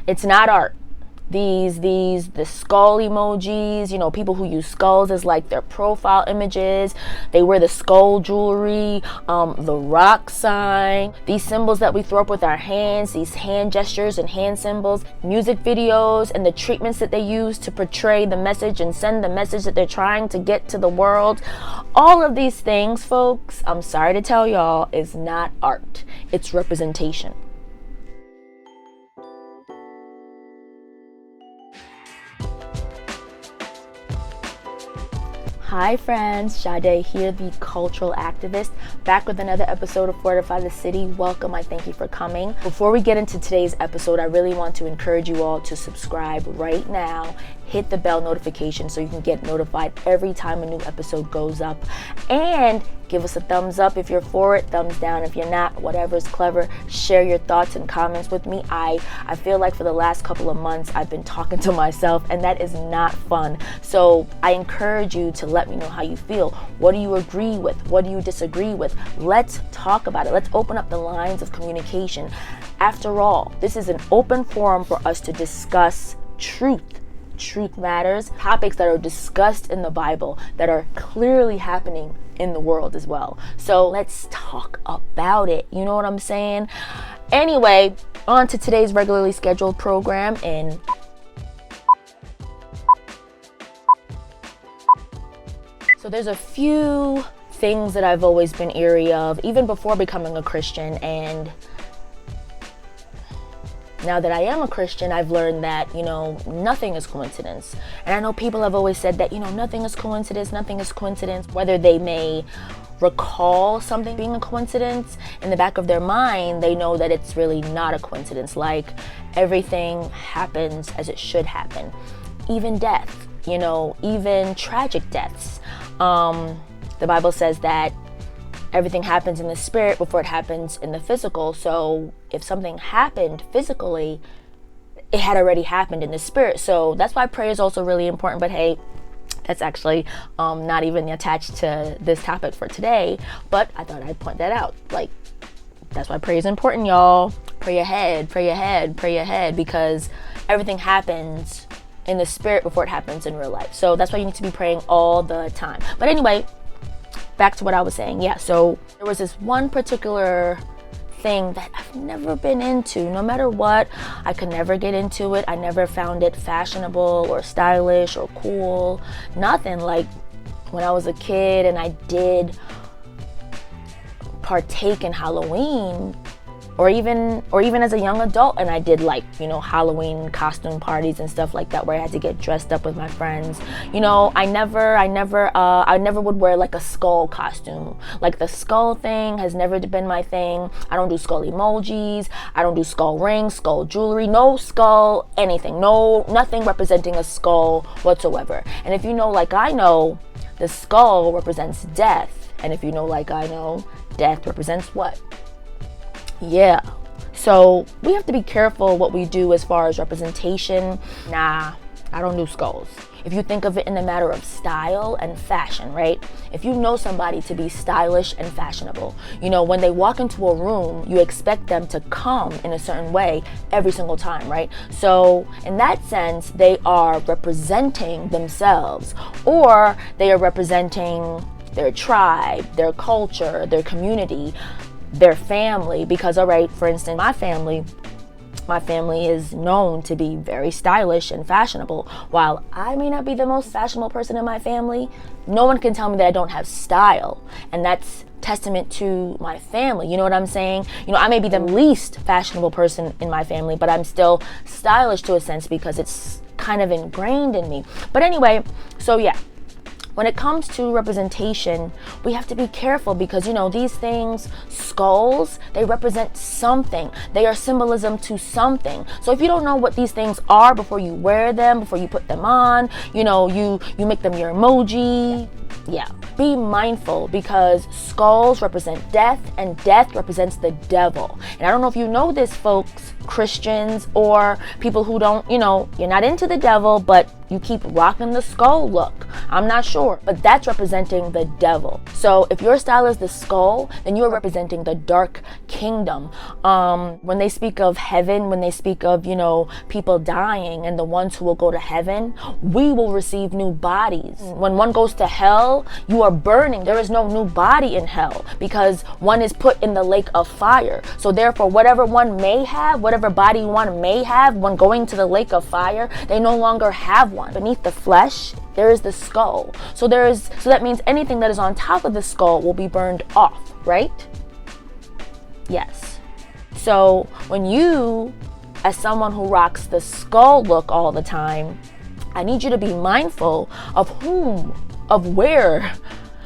It's not art. The skull emojis, you know, people who use skulls as like their profile images, they wear the skull jewelry, the rock sign, these symbols that we throw up with our hands, these hand gestures and hand symbols, music videos, and the treatments that they use to portray the message and send the message that they're trying to get to the world. All of these things, folks, I'm sorry to tell y'all, is not art. It's representation. Hi friends, Sadé here, the cultural activist, back with another episode of Fortify the City. Welcome, I thank you for coming. Before we get into today's episode, I really want to encourage you all to subscribe right now. Hit the bell notification so you can get notified every time a new episode goes up. And give us a thumbs up if you're for it, thumbs down if you're not, whatever's clever. Share your thoughts and comments with me. I feel like for the last couple of months I've been talking to myself, and that is not fun. So I encourage you to let me know how you feel. What do you agree with? What do you disagree with? Let's talk about it. Let's open up the lines of communication. After all, this is an open forum for us to discuss truth. Truth matters, topics that are discussed in the Bible that are clearly happening in the world as well. So let's talk about it. You know what I'm saying? Anyway, on to today's regularly scheduled program. And so there's a few things that I've always been eerie of, even before becoming a Christian, and now that I am a Christian, I've learned that, you know, nothing is coincidence. And I know people have always said that, you know, nothing is coincidence, nothing is coincidence. Whether they may recall something being a coincidence, in the back of their mind, they know that it's really not a coincidence. Like, everything happens as it should happen. Even death, you know, even tragic deaths. The Bible says that everything happens in the spirit before it happens in the physical. So if something happened physically, it had already happened in the spirit. So that's why prayer is also really important. But hey, that's actually not even attached to this topic for today. But I thought I'd point that out. Like, that's why prayer is important, y'all. Pray ahead, pray ahead, pray ahead, because everything happens in the spirit before it happens in real life. So that's why you need to be praying all the time. But anyway, back to what I was saying. Yeah, so there was this one particular thing that I've never been into. No matter what, I could never get into it. I never found it fashionable or stylish or cool. Nothing. Like, when I was a kid and I did partake in Halloween, or even as a young adult, and I did, like, you know, Halloween costume parties and stuff like that, where I had to get dressed up with my friends. You know, I never would wear like a skull costume. Like, the skull thing has never been my thing. I don't do skull emojis. I don't do skull rings, skull jewelry, no skull anything. No, nothing representing a skull whatsoever. And if you know, like I know, the skull represents death. And if you know, like I know, death represents what? Yeah, so we have to be careful what we do as far as representation. Nah, I don't do skulls. If you think of it in the matter of style and fashion, right? If you know somebody to be stylish and fashionable, you know, when they walk into a room, you expect them to come in a certain way every single time, right? So in that sense, they are representing themselves, or they are representing their tribe, their culture, their community, their family. Because, all right, for instance, my family is known to be very stylish and fashionable. While I may not be the most fashionable person in my family, no one can tell me that I don't have style. And that's testament to my family. You know what I'm saying? You know, I may be the least fashionable person in my family, but I'm still stylish to a sense because it's kind of ingrained in me. But anyway, so yeah. When it comes to representation, we have to be careful because, you know, these things, skulls, they represent something. They are symbolism to something. So if you don't know what these things are before you wear them, before you put them on, you know, you make them your emoji, Yeah, be mindful, because skulls represent death and death represents the devil. And I don't know if you know this, folks, Christians or people who don't, you're not into the devil, but you keep rocking the skull look. I'm not sure, but that's representing the devil. So if your style is the skull, then you are representing the dark kingdom. When they speak of heaven, when they speak of, people dying and the ones who will go to heaven, we will receive new bodies. When one goes to hell, you are burning. There is no new body in hell because one is put in the lake of fire. So therefore, whatever one may have, whatever body one may have when going to the lake of fire, they no longer have one. Beneath the flesh, there is the skull. So that means anything that is on top of the skull will be burned off, right? Yes. So when you, as someone who rocks the skull look all the time, I need you to be mindful of whom, of where,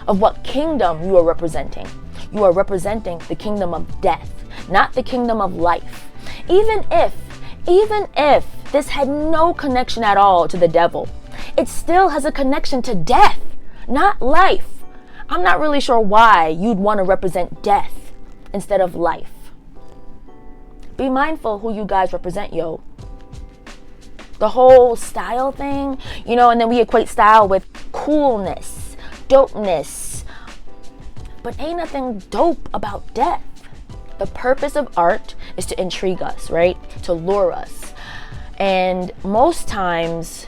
of what kingdom you are representing. You are representing the kingdom of death, not the kingdom of life. Even if this had no connection at all to the devil, it still has a connection to death, not life. I'm not really sure why you'd want to represent death instead of life. Be mindful who you guys represent, yo. The whole style thing, and then we equate style with coolness, dopeness. But ain't nothing dope about death. The purpose of art is to intrigue us, right? To lure us. And most times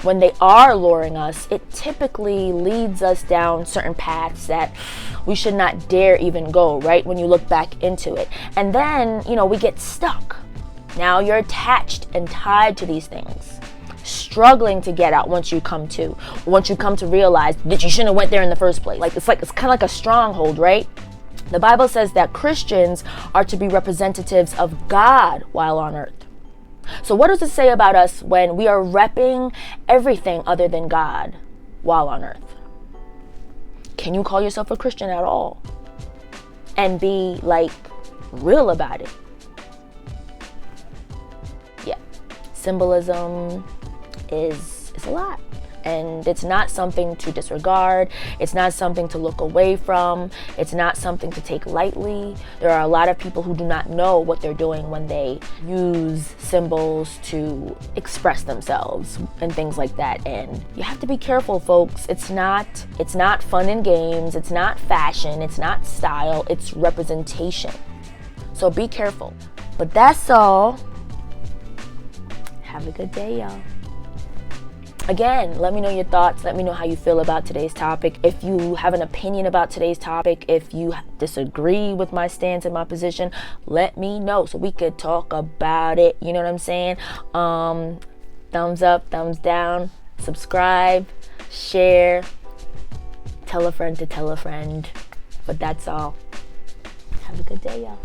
when they are luring us, it typically leads us down certain paths that we should not dare even go, right? When you look back into it. And then, we get stuck. Now you're attached and tied to these things, struggling to get out once you come to realize that you shouldn't have went there in the first place. It's kind of like a stronghold, right? The Bible says that Christians are to be representatives of God while on earth. So what does it say about us when we are repping everything other than God while on earth? Can you call yourself a Christian at all? And be real about it? Yeah. Symbolism is a lot. And it's not something to disregard. It's not something to look away from. It's not something to take lightly. There are a lot of people who do not know what they're doing when they use symbols to express themselves and things like that. And you have to be careful, folks. It's not fun and games. It's not fashion. It's not style. It's representation. So be careful. But that's all. Have a good day, y'all. Again, let me know your thoughts. Let me know how you feel about today's topic. If you have an opinion about today's topic, if you disagree with my stance and my position, let me know so we could talk about it. You know what I'm saying? Thumbs up, thumbs down, subscribe, share, tell a friend to tell a friend. But that's all. Have a good day, y'all.